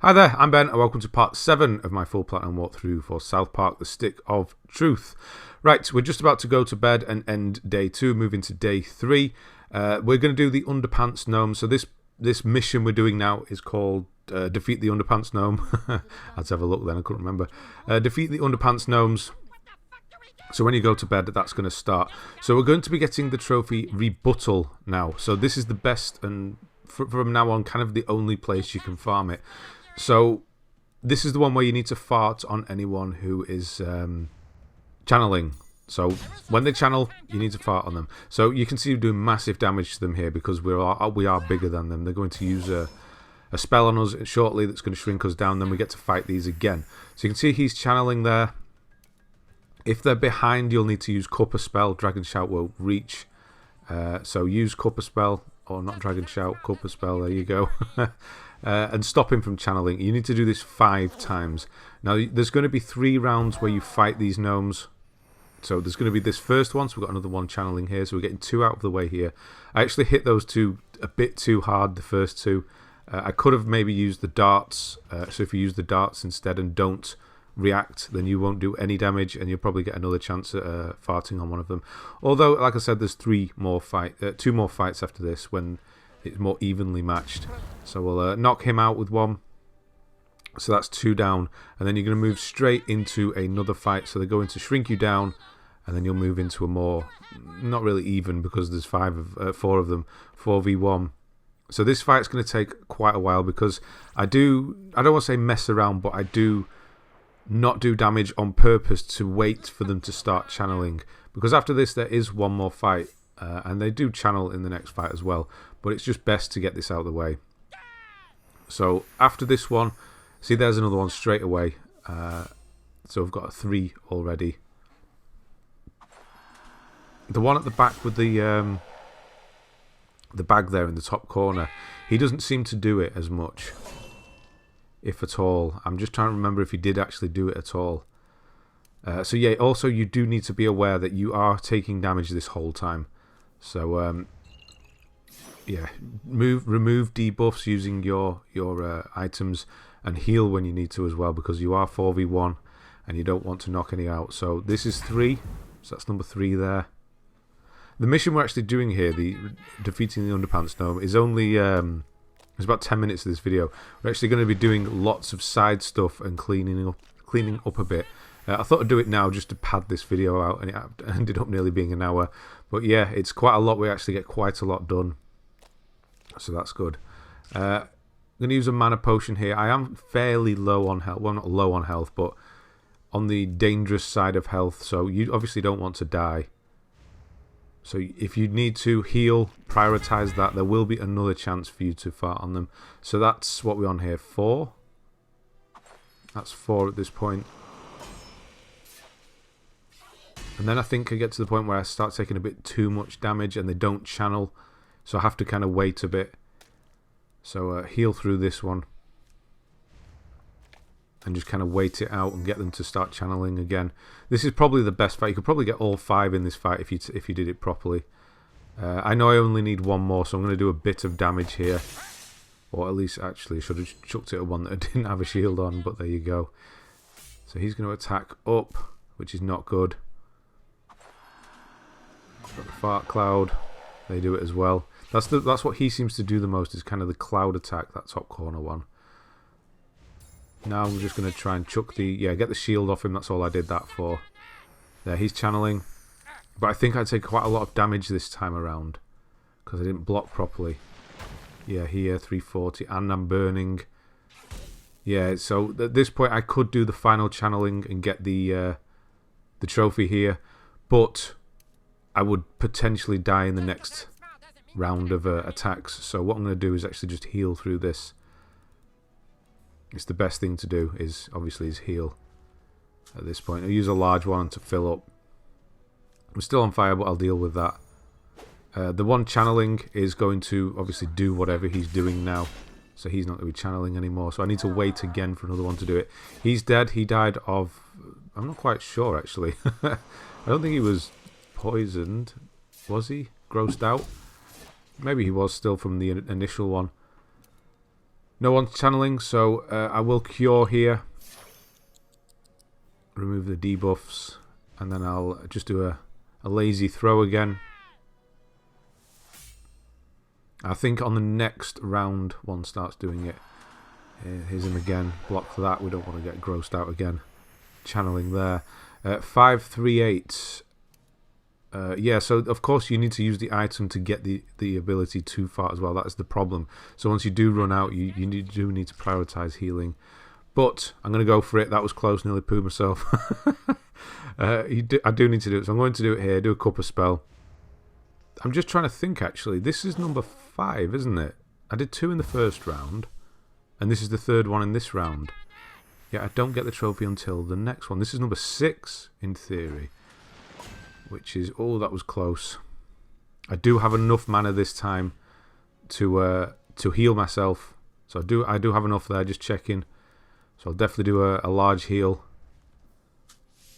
Hi there, I'm Ben and welcome to part 7 of my full platinum walkthrough for South Park: The Stick of Truth. Right, we're just about to go to bed and end day 2, move into day 3. We're going to do the Underpants Gnomes. So this mission we're doing now is called Defeat the Underpants Gnome. I had to have a look then, I couldn't remember. Defeat the Underpants Gnomes. So when you go to bed, that's going to start. So we're going to be getting the trophy Re-Buttal now. So this is the best and from now on kind of the only place you can farm it. So this is the one where you need to fart on anyone who is channeling. So when they channel, you need to fart on them. So you can see we're doing massive damage to them here because we are bigger than them. They're going to use a spell on us shortly that's going to shrink us down. Then we get to fight these again. So you can see he's channeling there. If they're behind, you'll need to use Cuppa Spell. Dragon Shout won't reach. So use Cuppa Spell. Or not Dragon Shout, Cuppa Spell, there you go. And stop him from channeling. You need to do this 5 times. Now, there's going to be 3 rounds where you fight these gnomes. So there's going to be this first one, so we've got another one channeling here. So we're getting 2 out of the way here. I actually hit those 2 a bit too hard, the first 2. I could have maybe used the darts. So if you use the darts instead and don't react, then you won't do any damage and you'll probably get another chance at farting on one of them. Although, like I said, there's 2 more fights after this when it's more evenly matched. So we'll knock him out with 1. So that's 2 down, and then you're going to move straight into another fight. So they're going to shrink you down, and then you'll move into a more, not really even because there's 4 of them, 4v1. So this fight's going to take quite a while because I don't want to say mess around, but I do not do damage on purpose to wait for them to start channeling, because after this there is 1 more fight, and they do channel in the next fight as well, but it's just best to get this out of the way. So after this one, see, there's another one straight away. So we've got a 3 already. The one at the back with the bag there in the top corner, he doesn't seem to do it as much, if at all. I'm just trying to remember if he did actually do it at all. So yeah, also you do need to be aware that you are taking damage this whole time. So yeah, remove debuffs using your items, and heal when you need to as well, because you are 4v1 and you don't want to knock any out. So this is 3, so that's number 3 there. The mission we're actually doing here, the defeating the Underpants Gnome, is only it's about 10 minutes of this video. We're actually going to be doing lots of side stuff and cleaning up a bit. I thought I'd do it now just to pad this video out, and it ended up nearly being an hour. But yeah, it's quite a lot. We actually get quite a lot done, so that's good. I'm going to use a mana potion here. I am fairly low on health. Well, not low on health, but on the dangerous side of health. So you obviously don't want to die. So if you need to heal, prioritize that. There will be another chance for you to fart on them. So that's what we're on here. 4. That's 4 at this point. And then I think I get to the point where I start taking a bit too much damage and they don't channel. So I have to kind of wait a bit. So heal through this one. And just kind of wait it out and get them to start channeling again. This is probably the best fight. You could probably get all 5 in this fight if you did it properly. I know I only need 1 more, so I'm going to do a bit of damage here. Or at least, actually, should have chucked it at one that didn't have a shield on, but there you go. So he's going to attack up, which is not good. Got the fart cloud. They do it as well. That's what he seems to do the most, is kind of the cloud attack, that top corner one. Now I'm just going to try and chuck get the shield off him. That's all I did that for. There, he's channeling. But I think I take quite a lot of damage this time around, because I didn't block properly. Yeah, here, 340, and I'm burning. Yeah, so at this point I could do the final channeling and get the trophy here, but I would potentially die in the next round of attacks. So what I'm going to do is actually just heal through this. It's the best thing to do, is heal at this point. I'll use a large one to fill up. I'm still on fire, but I'll deal with that. The one channeling is going to obviously do whatever he's doing now. So he's not going to be channeling anymore. So I need to wait again for another one to do it. He's dead. He died of... I'm not quite sure, actually. I don't think he was poisoned. Was he? Grossed out? Maybe he was still from the initial one. No one's channeling, so I will cure here. Remove the debuffs. And then I'll just do a lazy throw again. I think on the next round, one starts doing it. Here's him again. Block for that. We don't want to get grossed out again. Channeling there. 538. Yeah, so of course you need to use the item to get the ability too far as well. That is the problem. So once you do run out, you do need to prioritize healing. But I'm going to go for it. That was close. Nearly pooed myself. I do need to do it. So I'm going to do it here. Do a copper spell. I'm just trying to think, actually. This is number 5, isn't it? I did 2 in the first round. And this is the 3rd one in this round. Yeah, I don't get the trophy until the next one. This is number 6, in theory. Which is... Oh, that was close. I do have enough mana this time to heal myself. So I do have enough there, just checking. So I'll definitely do a large heal.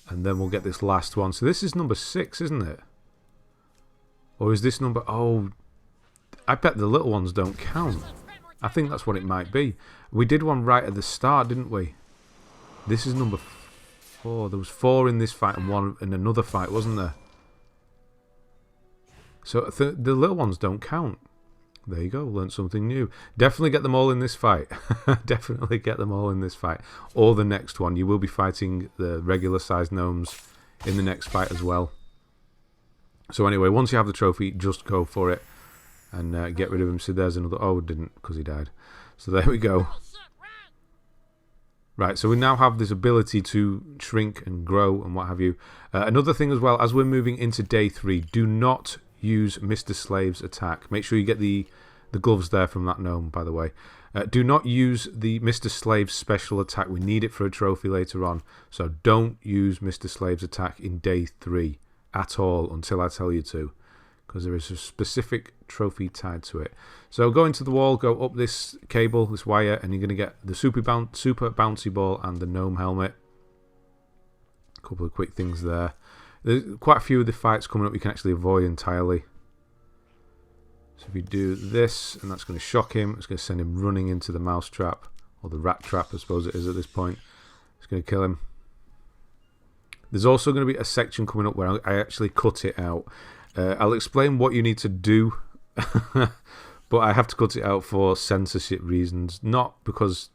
And then we'll get this last one. So this is number 6, isn't it? Or is this number... Oh, I bet the little ones don't count. I think that's what it might be. We did one right at the start, didn't we? This is number 4. There was 4 in this fight and 1 in another fight, wasn't there? So the little ones don't count. There you go, learned something new. Definitely get them all in this fight. Definitely get them all in this fight. Or the next one. You will be fighting the regular sized gnomes in the next fight as well. So anyway, once you have the trophy, just go for it. And get rid of him. So there's another... Oh, didn't, because he died. So there we go. Right, so we now have this ability to shrink and grow and what have you. Another thing as well, as we're moving into day 3, do not use Mr. Slave's attack. Make sure you get the gloves there from that gnome, by the way. Do not use the Mr. Slave's special attack. We need it for a trophy later on. So don't use Mr. Slave's attack in day 3 at all until I tell you to. Because there is a specific trophy tied to it. So go into the wall, go up this cable, this wire, and you're going to get the super bouncy ball and the gnome helmet. A couple of quick things there. There's quite a few of the fights coming up you can actually avoid entirely. So if you do this, and that's going to shock him, it's going to send him running into the mouse trap, or the rat trap, I suppose it is at this point. It's going to kill him. There's also going to be a section coming up where I actually cut it out. I'll explain what you need to do, but I have to cut it out for censorship reasons, not because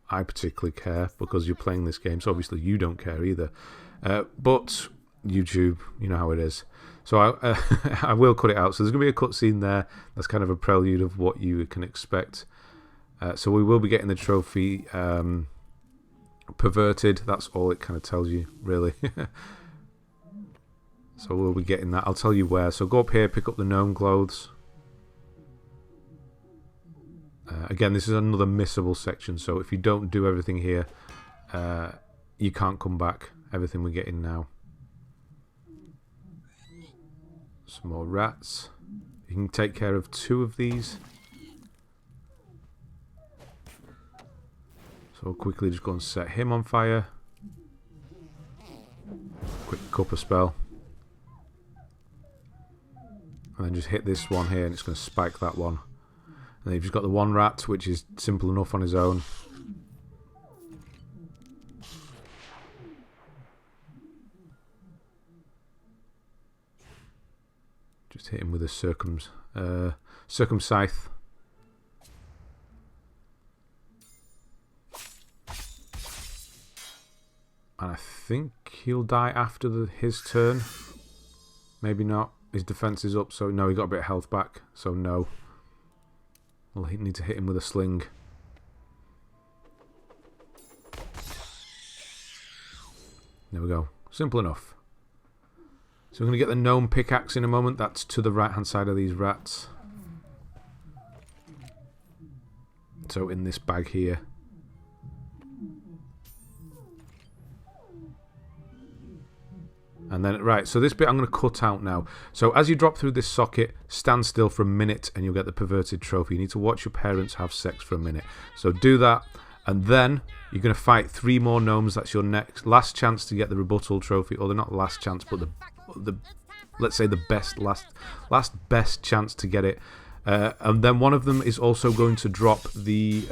I particularly care, because you're playing this game, so obviously you don't care either. But YouTube, you know how it is. So I will cut it out. So there's going to be a cutscene there. That's kind of a prelude of what you can expect. So we will be getting the trophy Perverted. That's all it kind of tells you, really. So we'll be getting that. I'll tell you where. So go up here, pick up the gnome clothes. Again, this is another missable section. So if you don't do everything here, you can't come back. Everything we're getting now. Some more rats. You can take care of 2 of these. So we'll quickly just go and set him on fire. Quick cuppa spell. And then just hit this one here and it's going to spike that one. And then you've just got the one rat, which is simple enough on his own. Just hit him with a circumscythe. And I think he'll die after his turn. Maybe not. His defense is up, so no, he got a bit of health back, so no. We'll need to hit him with a sling. There we go. Simple enough. So we're going to get the gnome pickaxe in a moment. That's to the right hand side of these rats. So in this bag here. And then, right, so this bit I'm going to cut out now. So as you drop through this socket, stand still for a minute and you'll get the Perverted trophy. You need to watch your parents have sex for a minute. So do that, and then you're going to fight 3 more gnomes. That's your last chance to get the Re-Buttal trophy. Or they're not last chance, but the let's say the best, last best chance to get it. And then one of them is also going to drop the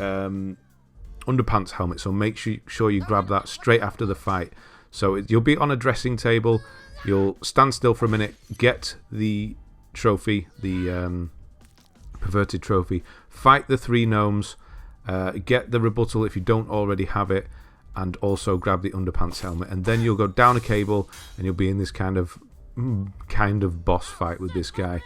underpants helmet, so make sure you grab that straight after the fight. So you'll be on a dressing table, you'll stand still for a minute, get the trophy, the perverted trophy, fight the 3 gnomes, get the rebuttal if you don't already have it, and also grab the underpants helmet, and then you'll go down a cable and you'll be in this kind of boss fight with this guy.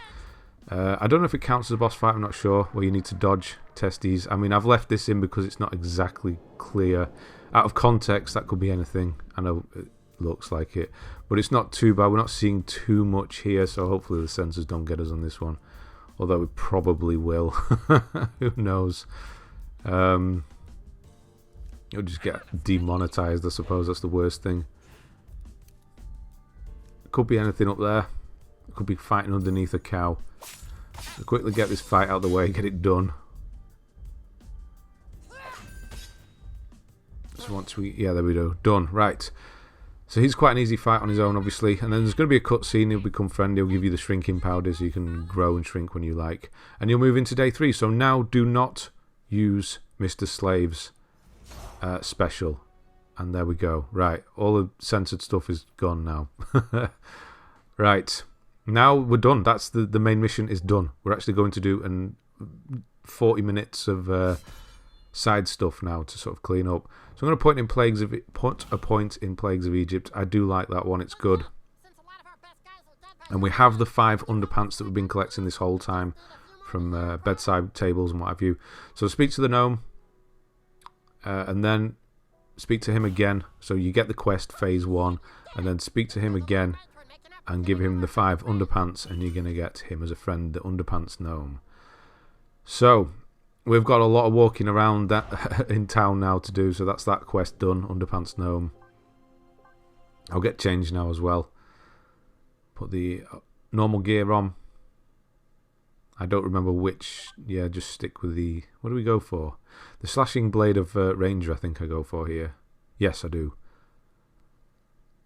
I don't know if it counts as a boss fight, I'm not sure, where you need to dodge testes. I mean, I've left this in because it's not exactly clear. Out of context, that could be anything. I know it looks like it, but it's not too bad. We're not seeing too much here, so hopefully the censors don't get us on this one. Although it probably will. Who knows? You'll just get demonetized, I suppose. That's the worst thing. It could be anything up there. It could be fighting underneath a cow. So quickly get this fight out of the way, get it done. So once we... yeah, there we go. Done. Right. So he's quite an easy fight on his own, obviously. And then there's going to be a cutscene. He'll become friendly. He'll give you the shrinking powder so you can grow and shrink when you like. And you'll move into day 3. So now do not use Mr. Slave's special. And there we go. Right. All the censored stuff is gone now. Right. Now we're done. That's the main mission is done. We're actually going to do 40 minutes of side stuff now to sort of clean up. So I'm going to put a point in Plagues of Egypt. I do like that one. It's good. And we have the 5 underpants that we've been collecting this whole time from bedside tables and what have you. So speak to the gnome and then speak to him again. So you get the quest phase 1 and then speak to him again and give him the 5 underpants and you're going to get him as a friend, the Underpants Gnome. So we've got a lot of walking around that in town now to do, so that's that quest done, Underpants Gnome. I'll get changed now as well. Put the normal gear on. I don't remember which. Yeah, just stick with the... what do we go for? The slashing blade of Ranger, I think I go for here. Yes, I do.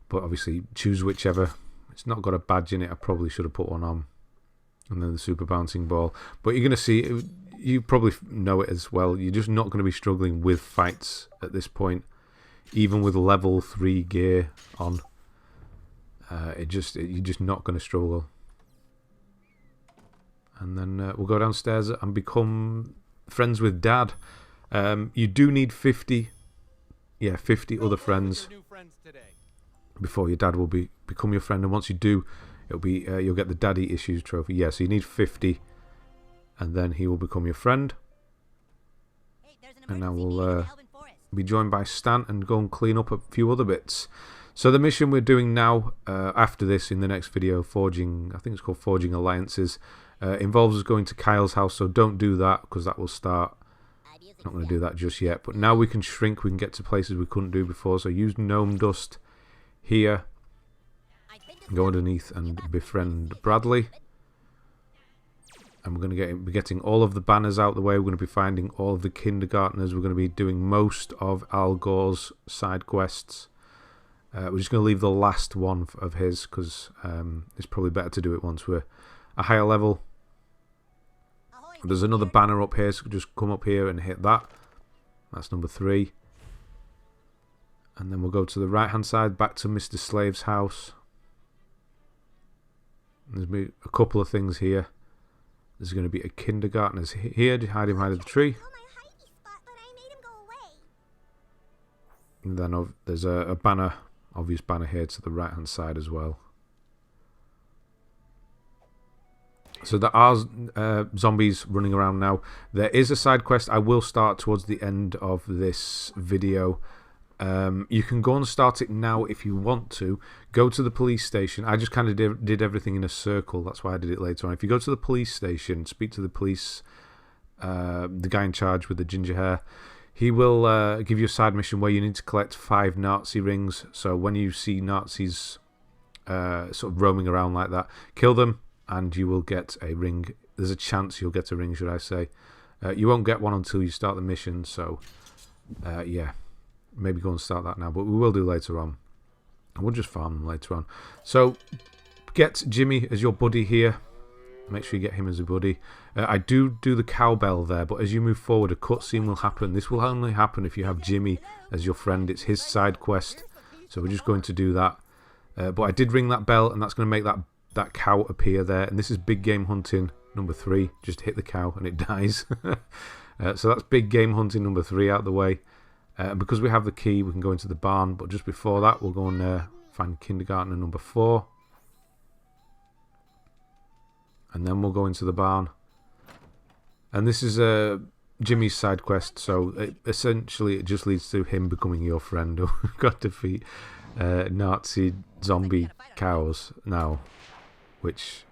But obviously, choose whichever. It's not got a badge in it. I probably should have put one on. And then the super bouncing ball. But you're going to see... you probably know it as well. You're just not going to be struggling with fights at this point. Even with level 3 gear on. You're just not going to struggle. And then we'll go downstairs and become friends with Dad. You do need 50 other friends before your dad will become your friend. And once you do, it'll be you'll get the Daddy Issues trophy. Yeah, so you need 50, and then he will become your friend. And now we'll be joined by Stan and go and clean up a few other bits. So the mission we're doing now, after this in the next video, Forging, I think it's called Forging Alliances, involves us going to Kyle's house, so don't do that because that will start. Not going to do that just yet, but now we can shrink, we can get to places we couldn't do before, so use gnome dust here, go underneath and befriend Bradley. And we're going to be getting all of the banners out the way. We're going to be finding all of the kindergartners. We're going to be doing most of Al Gore's side quests. We're just going to leave the last one of his because it's probably better to do it once we're a higher level. There's another banner up here, so just come up here and hit that. That's number 3. And then we'll go to the right hand side, back to Mr. Slave's house. There's be a couple of things here. There's going to be a kindergartner's here, hide him behind the tree. And then there's a banner, obvious banner here to the right hand side as well. So there are zombies running around now. There is a side quest I will start towards the end of this video. You can go and start it now if you want to. Go to the police station. I just kind of did everything in a circle. That's why I did it later on. If you go to the police station, speak to the police, the guy in charge with the ginger hair, he will give you a side mission where you need to collect 5 Nazi rings. So when you see Nazis sort of roaming around like that, kill them and you will get a ring. There's a chance you'll get a ring, should I say. You won't get one until you start the mission, so yeah. Maybe go and start that now, but we will do later on. And we'll just farm them later on. So, get Jimmy as your buddy here. Make sure you get him as a buddy. I do the cowbell there, but as you move forward, a cutscene will happen. This will only happen if you have Jimmy as your friend. It's his side quest, so we're just going to do that. But I did ring that bell, and that's going to make that cow appear there. And this is big game hunting number 3. Just hit the cow and it dies. So that's big game hunting number 3 out of the way. And because we have the key, we can go into the barn. But just before that, we'll go and find Kindergartner number 4. And then we'll go into the barn. And this is Jimmy's side quest. So essentially, it just leads to him becoming your friend. We've got to defeat Nazi zombie cows now, which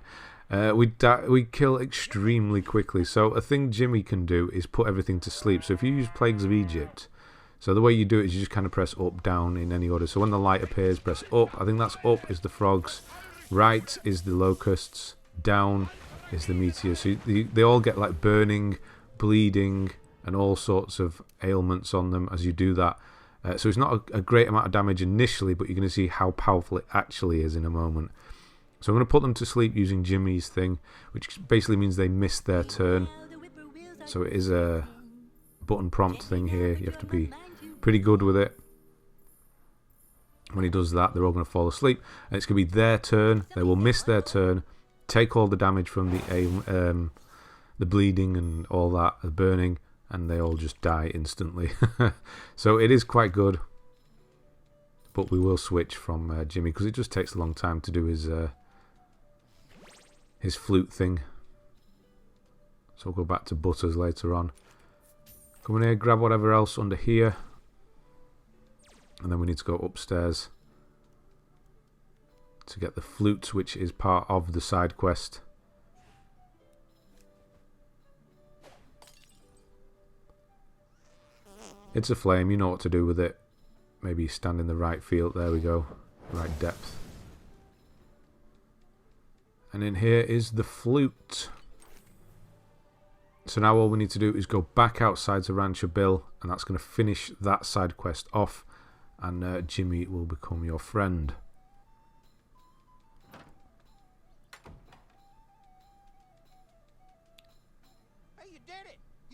we kill extremely quickly. So a thing Jimmy can do is put everything to sleep. So if you use Plagues of Egypt, so the way you do it is you just kind of press up, down in any order. So when the light appears, press up. I think that's up is the frogs, right is the locusts, down is the meteors. So they all get like burning, bleeding, and all sorts of ailments on them as you do that. So it's not a great amount of damage initially, but you're going to see how powerful it actually is in a moment. So I'm going to put them to sleep using Jimmy's thing, which basically means they miss their turn. So it is a button prompt thing here. You have to be pretty good with it. When he does that, they're all going to fall asleep. And it's going to be their turn. They will miss their turn, take all the damage from the bleeding and all that, the burning, and they all just die instantly. So it is quite good. But we will switch from Jimmy because it just takes a long time to do his flute thing. So we'll go back to Butters later on. Come in here, grab whatever else under here. And then we need to go upstairs to get the flute, which is part of the side quest. It's a flame, you know what to do with it. Maybe stand in the right field, there we go, right depth. And in here is the flute. So now all we need to do is go back outside to Rancher Bill, and that's going to finish that side quest off, and Jimmy will become your friend.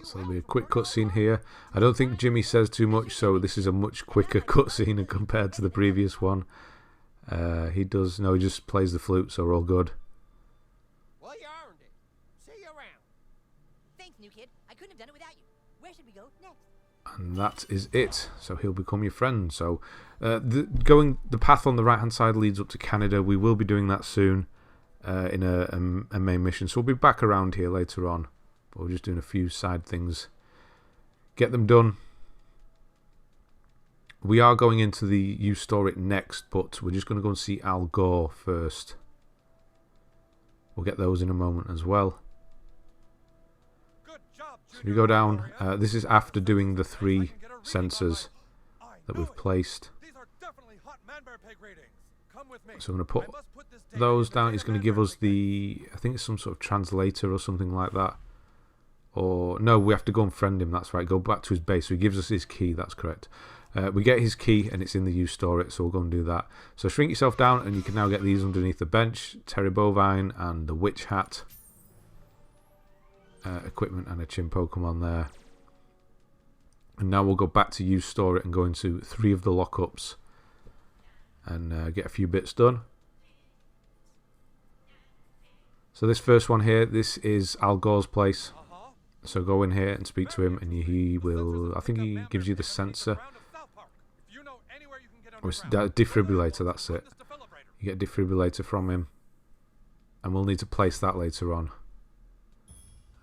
So there'll be a quick cutscene here. I don't think Jimmy says too much, so this is a much quicker cutscene compared to the previous one. He just plays the flute, so we're all good. Well, you earned it. See you around. Thanks, new kid. I couldn't have done it without you. Where should we go next? And that is it. So he'll become your friend. So the path on the right hand side leads up to Canada. We will be doing that soon in a main mission. So we'll be back around here later on. But we're just doing a few side things. Get them done. We are going into the You Store It next, but we're just going to go and see Al Gore first. We'll get those in a moment as well. So if you go down, this is after doing the 3 sensors that we've placed. So I'm going to put those down. It's going to give us I think it's some sort of translator or something like that. Or, no, we have to go and friend him, that's right. Go back to his base. So he gives us his key, that's correct. We get his key and it's in the You Store It, so we'll go and do that. So shrink yourself down and you can now get these underneath the bench. Terribovine and the Witch Hat. Equipment and a Chinpokomon there. And now we'll go back to You Store It and go into 3 of the lockups. And get a few bits done. So this first one here, this is Al Gore's place. So go in here and speak to him and he will, I think he gives you the sensor. Or defibrillator, that's it. You get a defibrillator from him. And we'll need to place that later on.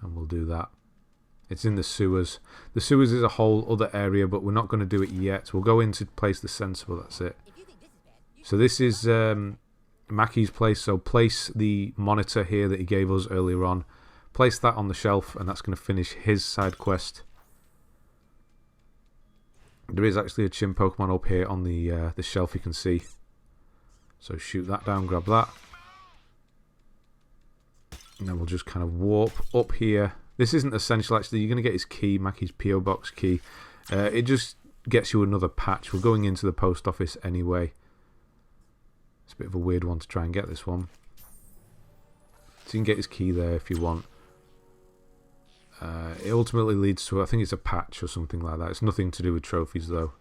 And we'll do that. It's in the sewers. The sewers is a whole other area, but we're not going to do it yet. We'll go in to place the sensor, but that's it. So this is Mackey's place. So place the monitor here that he gave us earlier on. Place that on the shelf, and that's going to finish his side quest. There is actually a Chinpokomon up here on the shelf you can see. So shoot that down, grab that. And then we'll just kind of warp up here. This isn't essential actually, you're going to get his key, Mackey's P.O. Box key. It just gets you another patch. We're going into the post office anyway. It's a bit of a weird one to try and get this one. So you can get his key there if you want. It ultimately leads to, I think it's a patch or something like that. It's nothing to do with trophies though.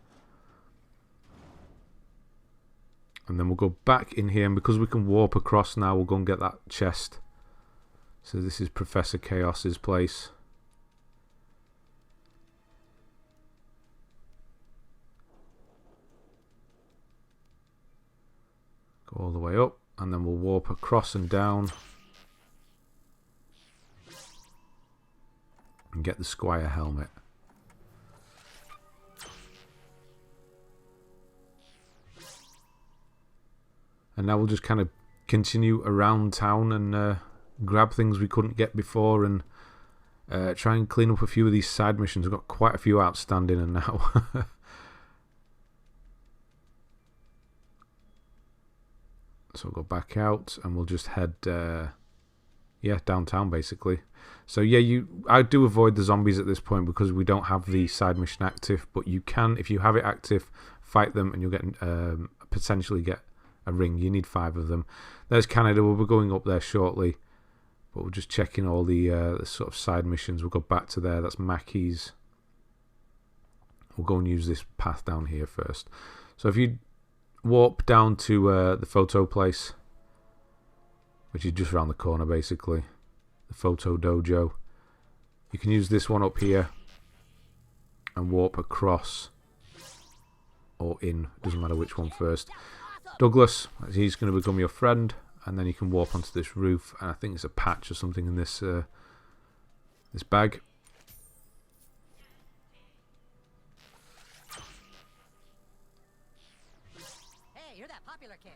And then we'll go back in here, and because we can warp across now, we'll go and get that chest. So this is Professor Chaos's place. Go all the way up, and then we'll warp across and down. And get the Squire helmet. And now we'll just kind of continue around town and grab things we couldn't get before, and try and clean up a few of these side missions. We've got quite a few outstanding and now. So we'll go back out and we'll just head downtown basically. So yeah, I do avoid the zombies at this point because we don't have the side mission active, but you can, if you have it active, fight them and you'll get potentially get a ring. You need 5 of them. There's Canada. We'll be going up there shortly, but we're just checking all the sort of side missions. We'll go back to there. That's Mackey's. We'll go and use this path down here first. So if you warp down to the photo place, which is just around the corner basically, the photo dojo, you can use this one up here and warp across or in, doesn't matter which one first. Douglas, he's going to become your friend, and then you can warp onto this roof, and I think there's a patch or something in this this bag. Hey, you're that popular kid.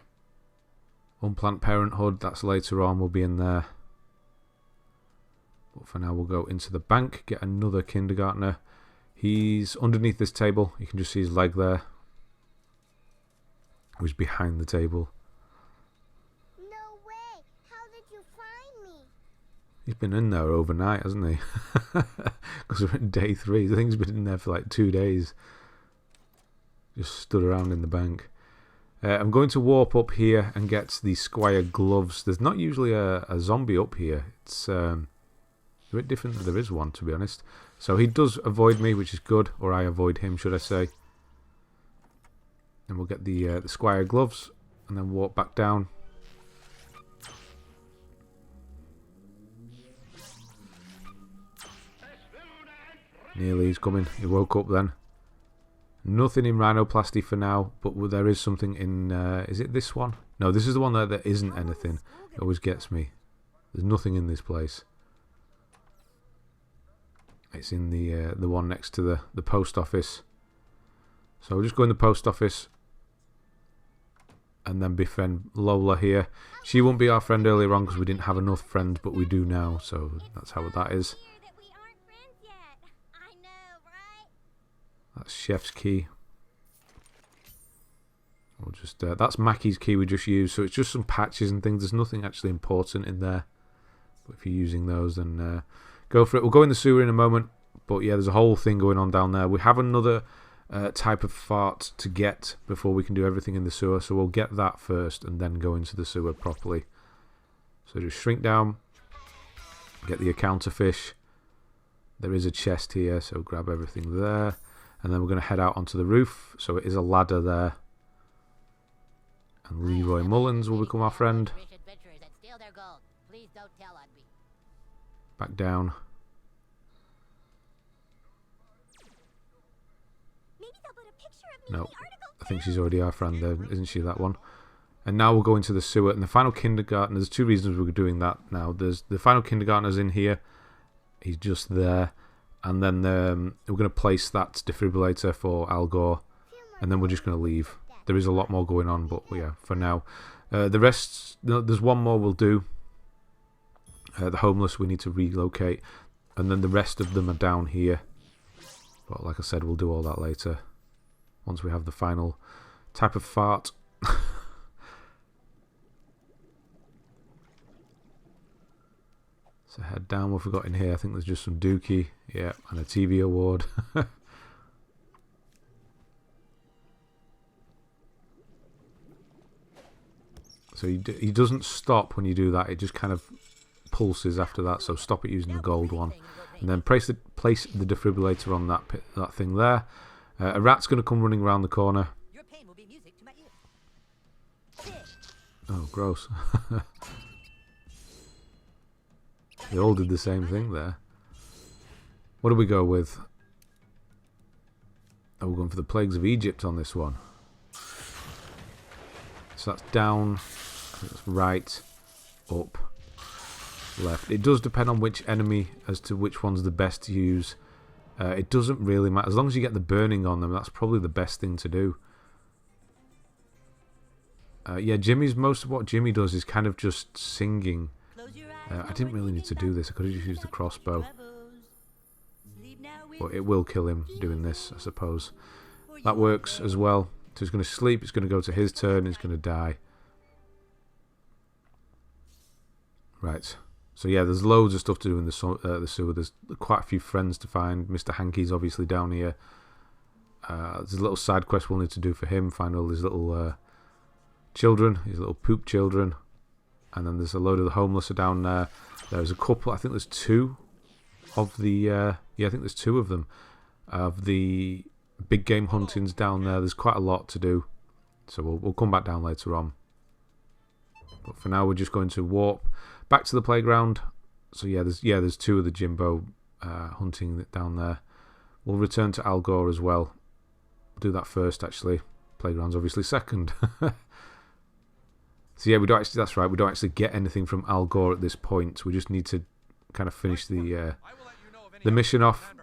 Unplanned Parenthood, that's later on, we'll be in there. But for now we'll go into the bank, get another Kindergartner. He's underneath this table, you can just see his leg there. He's behind the table. No way! How did you find me? He's been in there overnight, hasn't he? Because we're in day 3. I think he's been in there for like 2 days. Just stood around in the bank. I'm going to warp up here and get the Squire gloves. There's not usually a zombie up here. It's a bit different that there is one, to be honest. So he does avoid me, which is good. Or I avoid him, should I say. And we'll get the Squire gloves and then walk back down. Nearly, he's coming. He woke up then. Nothing in rhinoplasty for now, but there is something in... is it this one? No, this is the one that there isn't anything. It always gets me. There's nothing in this place. It's in the one next to the post office. So we'll just go in the post office and then befriend Lola here. She won't be our friend earlier on because we didn't have enough friends, but we do now, so that's how that is. That's Chef's key. We'll just that's Mackey's key we just used, so it's just some patches and things. There's nothing actually important in there, but if you're using those, then go for it. We'll go in the sewer in a moment, but yeah, there's a whole thing going on down there. We have another type of fart to get before we can do everything in the sewer, so we'll get that first and then go into the sewer properly. So just shrink down, get the Accountafish. There is a chest here, so grab everything there, and then we're going to head out onto the roof. So it is a ladder there, and Leroy Mullens will become our friend. Back down. No, I think she's already our friend there, isn't she, that one? And now we'll go into the sewer. And the final Kindergartner, there's 2 reasons we're doing that now. There's the final Kindergartner's in here. He's just there. And then we're going to place that defibrillator for Al Gore. And then we're just going to leave. There is a lot more going on, but yeah, for now. The rest, there's one more we'll do. The homeless we need to relocate. And then the rest of them are down here. But like I said, we'll do all that later. Once we have the final type of fart. So head down, what have we got in here? I think there's just some dookie. Yeah, and a TV award. So he doesn't stop when you do that. It just kind of pulses after that, so stop it using the gold one. And then place the defibrillator on that thing there. A rat's going to come running around the corner. Your pain will be music to my ears. Oh, gross. They all did the same thing there. What do we go with? Oh, we're going for the Plagues of Egypt on this one. So that's down, that's right, up, left. It does depend on which enemy as to which one's the best to use. It doesn't really matter. As long as you get the burning on them, that's probably the best thing to do. Yeah, most of what Jimmy does is kind of just singing. I didn't really need to do this. I could have just used the crossbow. But it will kill him doing this, I suppose. That works as well. So he's going to sleep, it's going to go to his turn, he's going to die. Right. So yeah, there's loads of stuff to do in the sewer. There's quite a few friends to find. Mr. Hankey's obviously down here. There's a little side quest we'll need to do for him. Find all his little children, his little poop children. And then there's a load of the homeless are down there. There's a couple, I think there's two of the... yeah, I think there's two of them. Of the... big game hunting's down there. There's quite a lot to do, so we'll come back down later on. But for now, we're just going to warp back to the playground. So yeah, there's two of the Jimbo hunting down there. We'll return to Al Gore as well. We'll do that first, actually. Playground's obviously second. So yeah, we don't actually. That's right. We don't actually get anything from Al Gore at this point. We just need to kind of finish the mission off.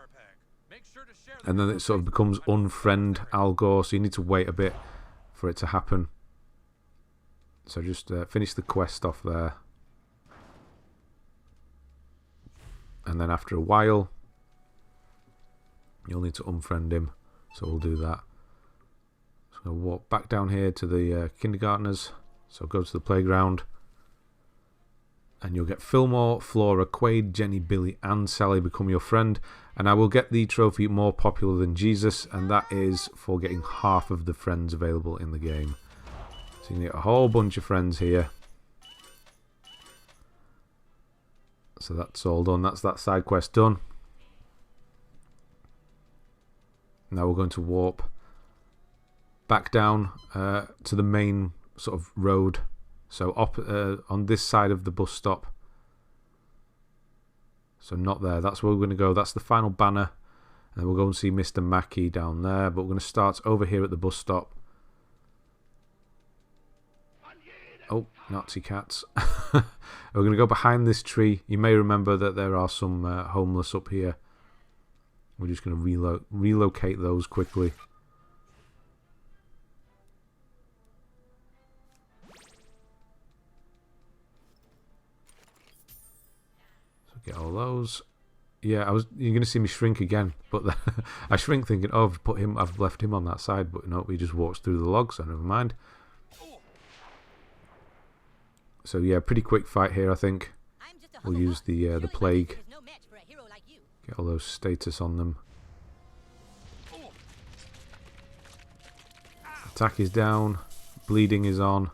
And then it sort of becomes unfriend Al Gore, so you need to wait a bit for it to happen. So just finish the quest off there. And then after a while, you'll need to unfriend him. So we'll do that. So we'll walk back down here to the kindergartners. So go to the playground. And you'll get Filmore, Flora, Quaid, Jenny, Billy and Sally become your friend. And I will get the trophy More Popular Than Jesus, and that is for getting half of the friends available in the game. So you can get a whole bunch of friends here. So that's all done. That's that side quest done. Now we're going to warp back down to the main sort of road. So on this side of the bus stop. So not there. That's where we're going to go. That's the final banner. And then we'll go and see Mr. Mackey down there. But we're going to start over here at the bus stop. Oh, Nazi cats. We're going to go behind this tree. You may remember that there are some homeless up here. We're just going to relocate those quickly. Get all those. Yeah, you're going to see me shrink again, but I shrink thinking, oh, I've left him on that side, but no, he just walks through the logs, so never mind. So yeah, pretty quick fight here, I think. We'll use the plague. Get all those status on them. Attack is down, bleeding is on,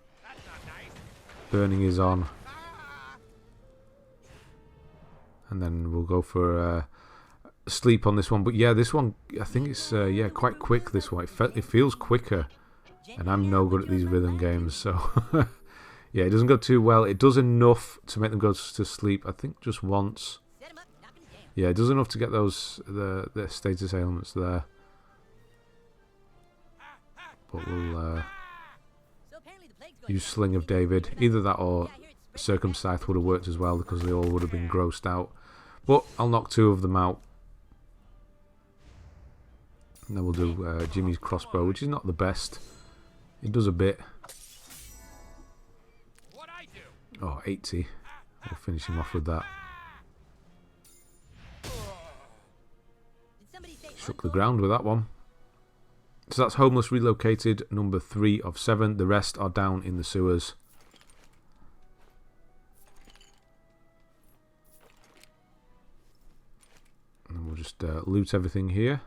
burning is on. And then we'll go for sleep on this one. But yeah, this one, I think it's yeah, quite quick, this one. It feels quicker. And I'm no good at these rhythm games, so... yeah, it doesn't go too well. It does enough to make them go to sleep, I think just once. Yeah, it does enough to get those the status ailments there. But we'll use Sling of David. Either that or Circumscythe would have worked as well, because they all would have been grossed out. But I'll knock two of them out. And then we'll do Jimmy's crossbow, which is not the best. It does a bit. Oh, 80. We'll finish him off with that. Shook the ground with that one. So that's Homeless Relocated, number 3 of 7. The rest are down in the sewers. And we'll just loot everything here.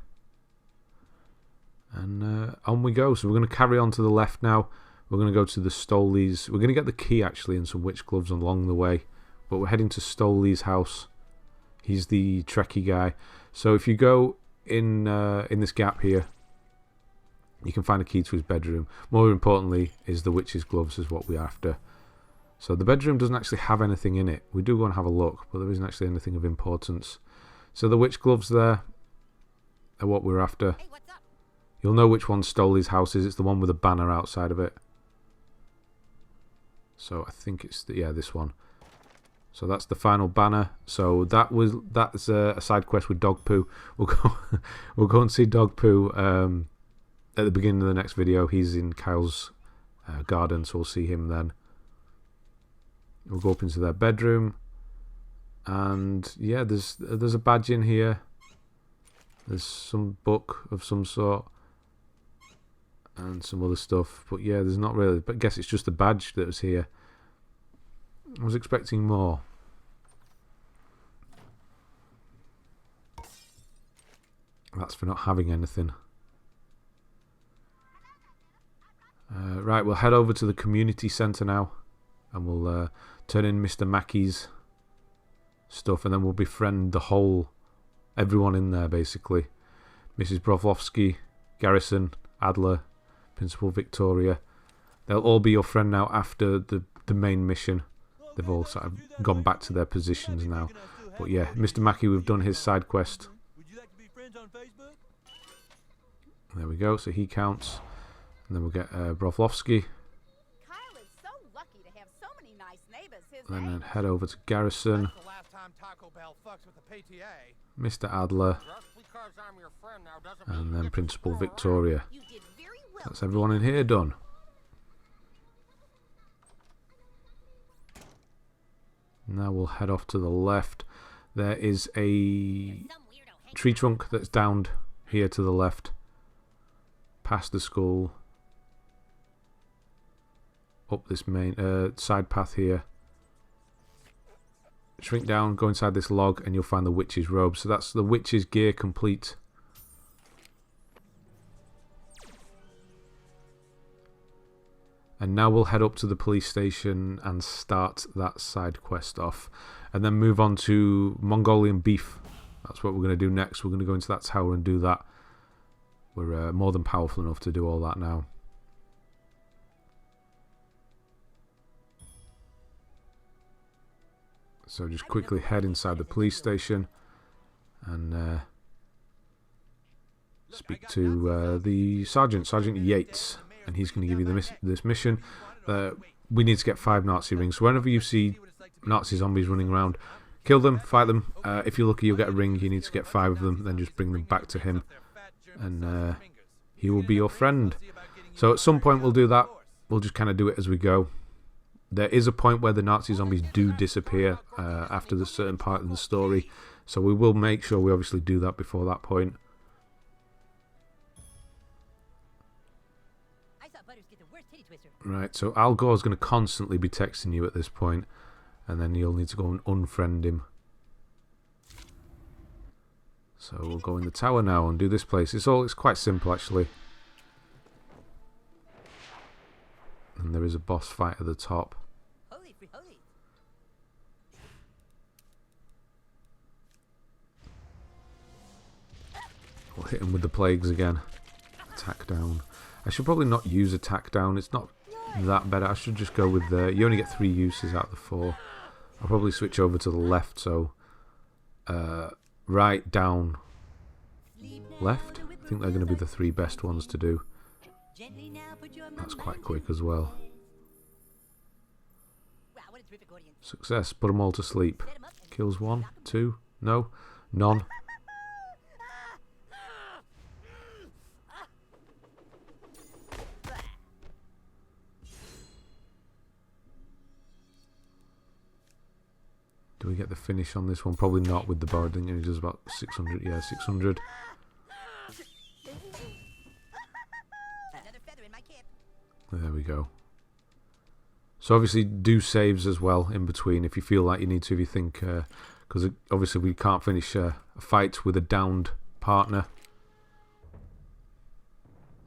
And on we go. So we're going to carry on to the left now. We're going to go to the Stoleys. We're going to get the key, actually, and some witch gloves along the way. but we're heading to Stoley's house. He's the Trekkie guy. So if you go in this gap here, you can find a key to his bedroom. More importantly is the witch's gloves is what we're after. So the bedroom doesn't actually have anything in it. We do go and have a look, but there isn't actually anything of importance. So the witch gloves there are what we're after. Hey, what's up? You'll know which one Stoley's house is. It's the one with a banner outside of it. So I think it's this one. So that's the final banner. So that's a side quest with Dog Poo. We'll go and see Dog Poo at the beginning of the next video. He's in Kyle's garden, so we'll see him then. We'll go up into their bedroom, and yeah, there's a badge in here. There's some book of some sort and some other stuff, but yeah, there's not really. But I guess it's just a badge that was here. I was expecting more. That's for not having anything. Right, we'll head over to the community centre now, and we'll turn in Mr. Mackey's stuff, and then we'll befriend everyone in there basically. Mrs. Broflovski, Garrison, Adler, Principal Victoria. They'll all be your friend now after the main mission. They've all sort of gone back to their positions now. But yeah, Mr. Mackey, we've done his side quest. There we go, so he counts. And then we'll get Broflovski. Kyle is so lucky to have so many nice neighbors. And then head over to Garrison. Mr. Adler. And then Principal Victoria. That's everyone in here done. Now we'll head off to the left. There is a tree trunk that's downed here to the left. Past the school. Up this main side path here. Shrink down, go inside this log, and you'll find the witch's robe. So that's the witch's gear complete. And now we'll head up to the police station and start that side quest off. And then move on to Mongolian beef. That's what we're going to do next. We're going to go into that tower and do that. We're more than powerful enough to do all that now. So just quickly head inside the police station and speak to the Sergeant Yates, and he's going to give you this mission. We need to get 5 Nazi rings. So whenever you see Nazi zombies running around, kill them, fight them. If you're lucky, you'll get a ring. You need to get 5 of them, then just bring them back to him, and he will be your friend. So at some point we'll do that. We'll just kind of do it as we go. There is a point where the Nazi zombies do disappear after the certain part in the story, so we will make sure we obviously do that before that point. Right, so Al Gore's going to constantly be texting you at this point, and then you'll need to go and unfriend him. So we'll go in the tower now and do this place. It's quite simple actually. And there is a boss fight at the top. We'll hit him with the plagues again. Attack down. I should probably not use attack down. It's not that better. I should just go with you only get 3 uses out of the 4. I'll probably switch over to the left. So right, down, left. I think they're going to be the 3 best ones to do. That's quite quick as well. Success. Put them all to sleep. Kills 1, 2, no, none. Do we get the finish on this one? Probably not with the bar. I think it does about 600. Yeah, 600. There we go. So obviously do saves as well in between if you feel like you need to, if you think, because obviously we can't finish a fight with a downed partner.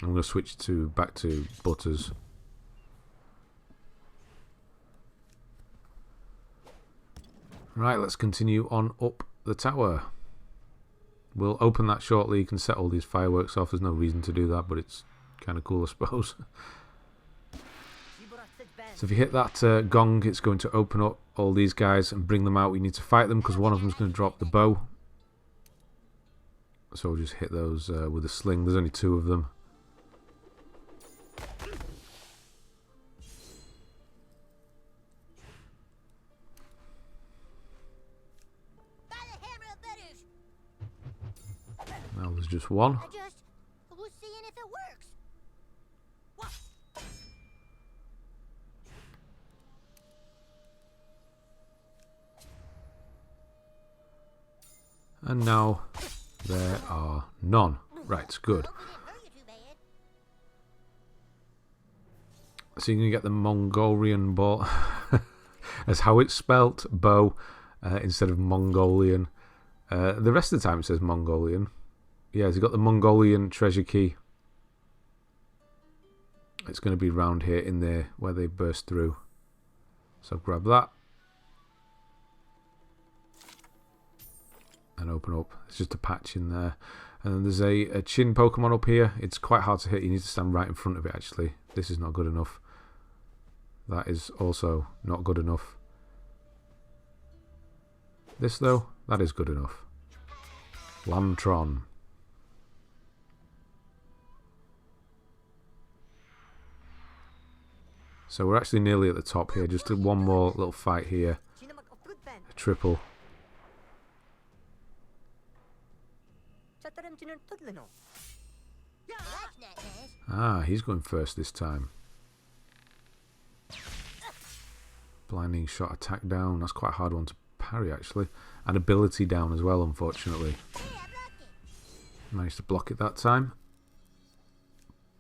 I'm going to switch back to Right, let's continue on up the tower. We'll open that shortly. You can set all these fireworks off. There's no reason to do that, but it's kind of cool, I suppose. So if you hit that gong, it's going to open up all these guys and bring them out. We need to fight them because one of them's going to drop the bow. So we'll just hit those with a sling. There's only 2 of them. Now there's just one. We'll see if it works. And now there are none. Right, good. So you're going to get the Mongorian Bow. That's how it's spelt, bow, instead of Mongolian. The rest of the time it says Mongolian. Yeah, you've got the Mongolian Treasure Key. It's going to be round here in there where they burst through. So grab that. And open up. It's just a patch in there. And then there's a Chinpokomon up here. It's quite hard to hit. You need to stand right in front of it, actually. This is not good enough. That is also not good enough. This, though, that is good enough. Lambtron. So we're actually nearly at the top here. Just one more little fight here. A triple. Ah, he's going first this time. Blinding shot, attack down. That's quite a hard one to parry, actually. And ability down as well, unfortunately. Managed to block it that time.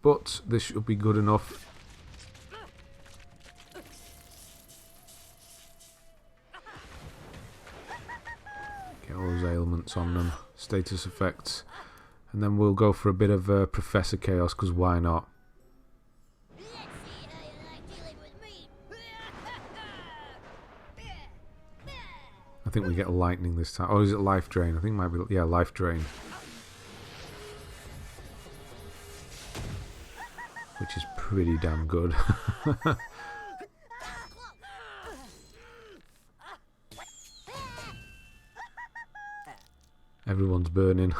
But this should be good enough. Get all those ailments on them. Status effects. And then we'll go for a bit of Professor Chaos, because why not? I think we get a lightning this time. Oh, is it life drain? I think it might be, yeah, life drain. Which is pretty damn good. Everyone's burning.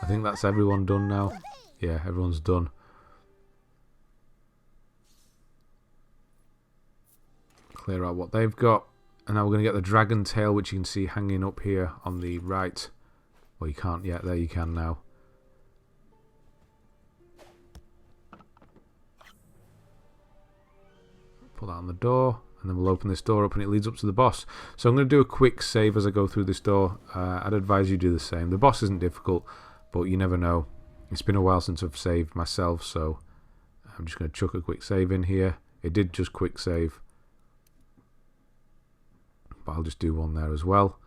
I think that's everyone done now. Yeah, everyone's done. Clear out what they've got. And now we're going to get the dragon tail, which you can see hanging up here on the right. Well, you can't yet. There you can now. Put that on the door. And then we'll open this door up and it leads up to the boss. So I'm going to do a quick save as I go through this door. I'd advise you do the same. The boss isn't difficult, but you never know. It's been a while since I've saved myself, so I'm just going to chuck a quick save in here. It did just quick save. But I'll just do one there as well.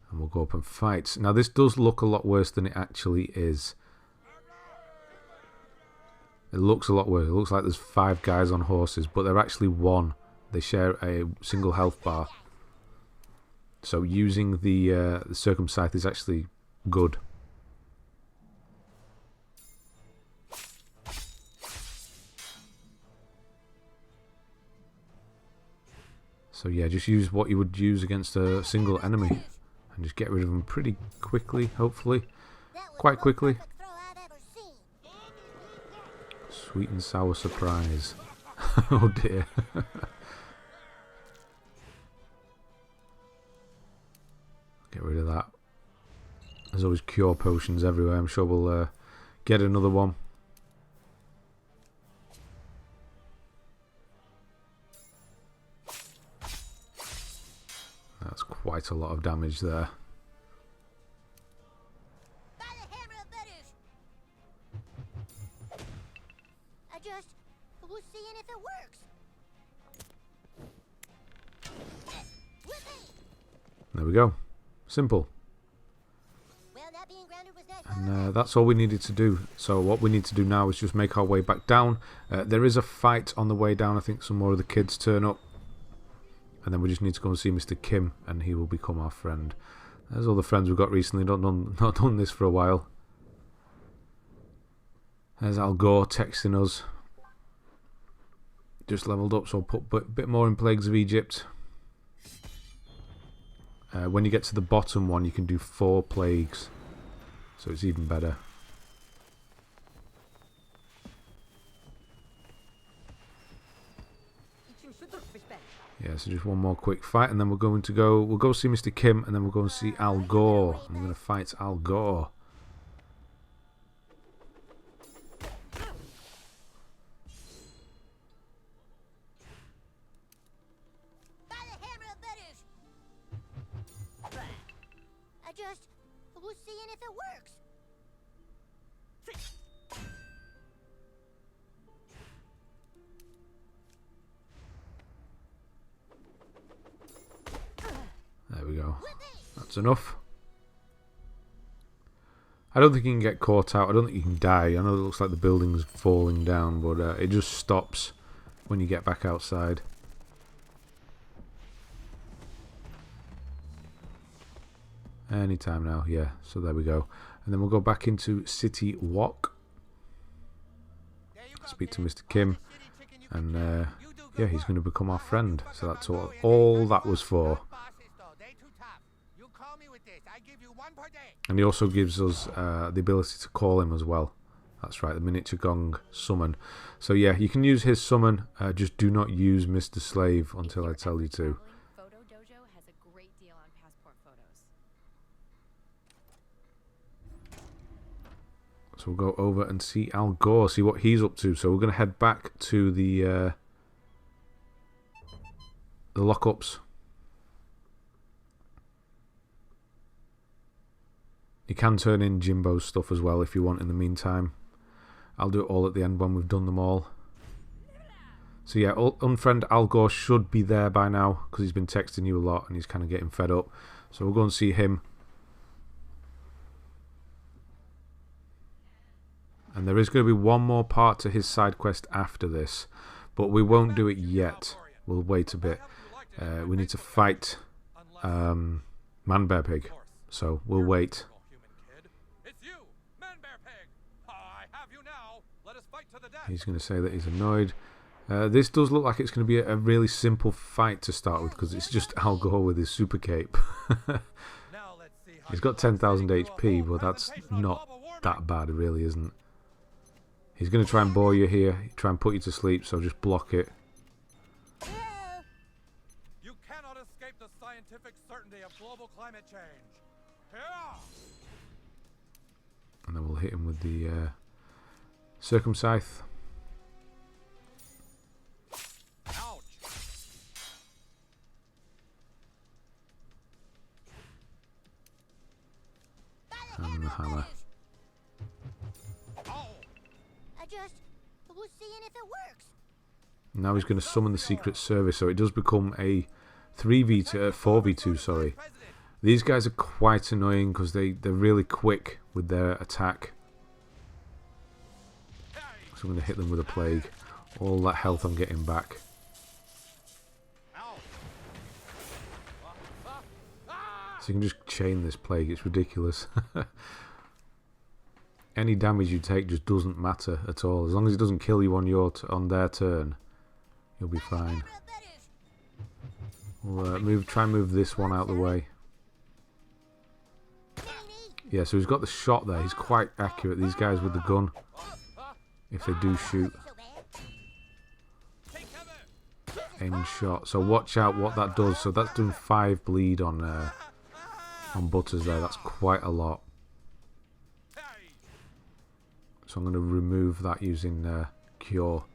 And we'll go up and fight. Now this does look a lot worse than it actually is. It looks a lot worse. It looks like there's 5 guys on horses, but they're actually 1. They share a single health bar. So using the circumscythe is actually good. So yeah, just use what you would use against a single enemy. And just get rid of them pretty quickly, hopefully. Quite quickly. Sweet and sour surprise. Oh dear. Get rid of that. There's always cure potions everywhere. I'm sure we'll get another one. That's quite a lot of damage there. We'll see if it works. There we go. Simple. And that's all we needed to do. So what we need to do now is just make our way back down. There is a fight on the way down. I think some more of the kids turn up. And then we just need to go and see Mr. Kim, and he will become our friend. There's all the friends we've got recently. Not done this for a while. There's Al Gore texting us. Just leveled up, so I'll put a bit more in Plagues of Egypt. When you get to the bottom one, you can do 4 plagues. So it's even better. Yeah, so just one more quick fight, and then we'll go see Mr. Kim, and then we'll go and see Al Gore. I'm going to fight Al Gore. I was seeing if it works. There we go. That's enough. I don't think you can get caught out. I don't think you can die. I know it looks like the building's falling down, but it just stops when you get back outside. Anytime now, yeah. So there we go. And then we'll go back into City Walk. Speak to Mr. Kim. And yeah, he's going to become our friend. So that's all that was for. And he also gives us the ability to call him as well. That's right, the miniature gong summon. So yeah, you can use his summon. Just do not use Mr. Slave until I tell you to. Photo Dojo has a great deal on passport photos. So we'll go over and see Al Gore, see what he's up to. So we're going to head back to the lockups. You can turn in Jimbo's stuff as well if you want in the meantime. I'll do it all at the end when we've done them all. So yeah, unfriend Al Gore should be there by now because he's been texting you a lot and he's kind of getting fed up. So we'll go and see him. And there is going to be one more part to his side quest after this, but we won't do it yet. We'll wait a bit. We need to fight Man-Bear Pig, so we'll wait. He's going to say that he's annoyed. This does look like it's going to be a really simple fight to start with because it's just Al Gore with his super cape. He's got 10,000 HP, but that's not that bad, it really isn't. He's going to try and bore you here, try and put you to sleep, so just block it. You cannot escape the scientific certainty of global climate change. And then we'll hit him with the circumscythe. And the hammer. I was seeing if it works. Now he's going to summon the Secret Service, so it does become a 4v2, sorry. These guys are quite annoying because they're really quick with their attack. So I'm going to hit them with a plague. All that health I'm getting back. So you can just chain this plague, it's ridiculous. Any damage you take just doesn't matter at all. As long as it doesn't kill you on their turn, you'll be fine. We'll try and move this one out of the way. Yeah, so he's got the shot there. He's quite accurate. These guys with the gun, if they do shoot. Aim shot. So watch out what that does. So that's doing 5 bleed on Butters there. That's quite a lot. So I'm going to remove that using Cure.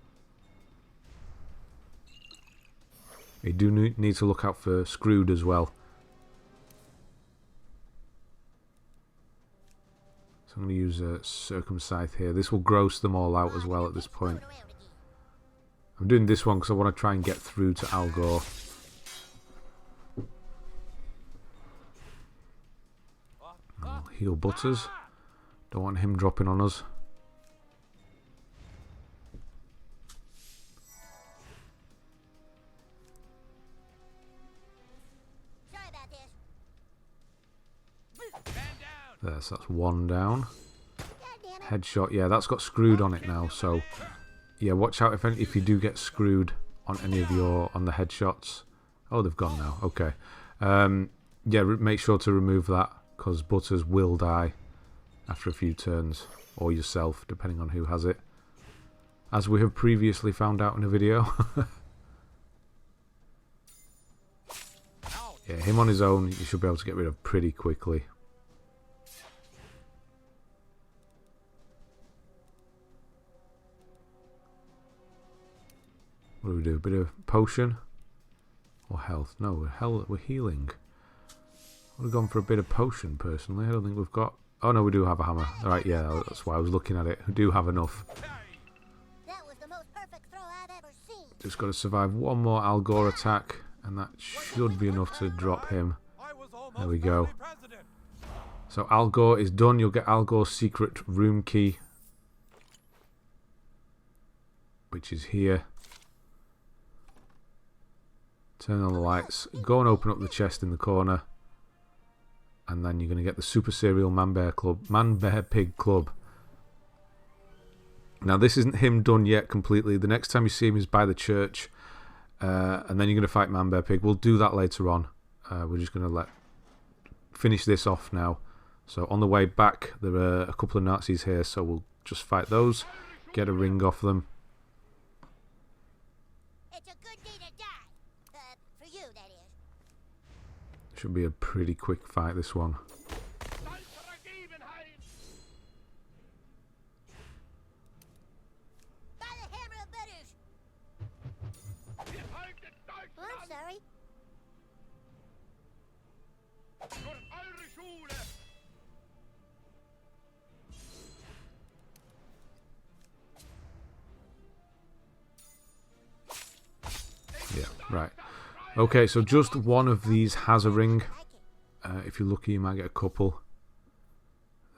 You do need to look out for Screwed as well. So I'm going to use a Circumscythe here. This will gross them all out as well at this point. I'm doing this one because I want to try and get through to Al Gore. I'll heal Butters. Don't want him dropping on us. There, so that's one down. Headshot, yeah, that's got screwed on it now, so yeah, watch out if you do get screwed on any of on the headshots. Oh, they've gone now, okay. Yeah, make sure to remove that, because Butters will die after a few turns, or yourself, depending on who has it, as we have previously found out in a video. Yeah, him on his own, you should be able to get rid of pretty quickly. What do we do? A bit of potion? Or health? No, we're healing. I would have gone for a bit of potion, personally. I don't think we've got... Oh, no, we do have a hammer. Alright, yeah, that's why I was looking at it. We do have enough. That was the most perfect throw I've ever seen. Just got to survive one more Al Gore attack, and that should be enough to drop him. There we go. So Al Gore is done. You'll get Al Gore's secret room key, which is here. Turn on the lights. Go and open up the chest in the corner. And then you're going to get the Super Serial Man Bear Pig Club. Now this isn't him done yet completely. The next time you see him is by the church. And then you're going to fight Man Bear Pig. We'll do that later on. We're just going to finish this off now. So on the way back, there are a couple of Nazis here. So we'll just fight those. Get a ring off them. It's a good day to die. For you, that is. Should be a pretty quick fight, this one. By the hammer of Butters. Oh, I'm sorry. Yeah, right. Okay, so just one of these has a ring. If you're lucky, you might get a couple.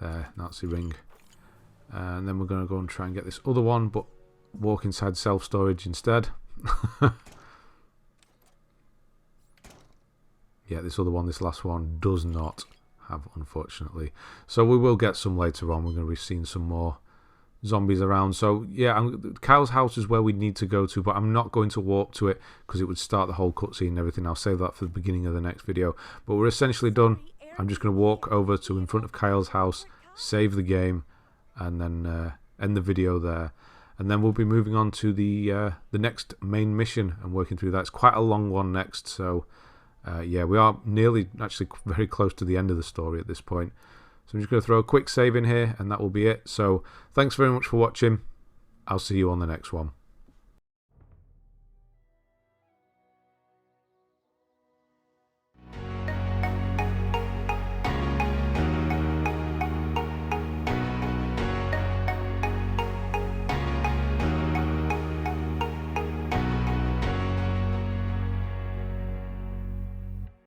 There, Nazi ring. And then we're going to go and try and get this other one, but walk inside self-storage instead. Yeah, this other one, this last one, does not have, unfortunately. So we will get some later on. We're going to be seeing some more zombies around. So yeah, Kyle's house is where we need to go to, but I'm not going to walk to it because it would start the whole cutscene and everything. I'll save that for the beginning of the next video. But we're essentially done. I'm just going to walk over to in front of Kyle's house, save the game, and then end the video there. And then we'll be moving on to the next main mission and working through that. It's quite a long one next, so yeah, we are nearly, actually very close to the end of the story at this point. So I'm just going to throw a quick save in here, and that will be it. So thanks very much for watching. I'll see you on the next one.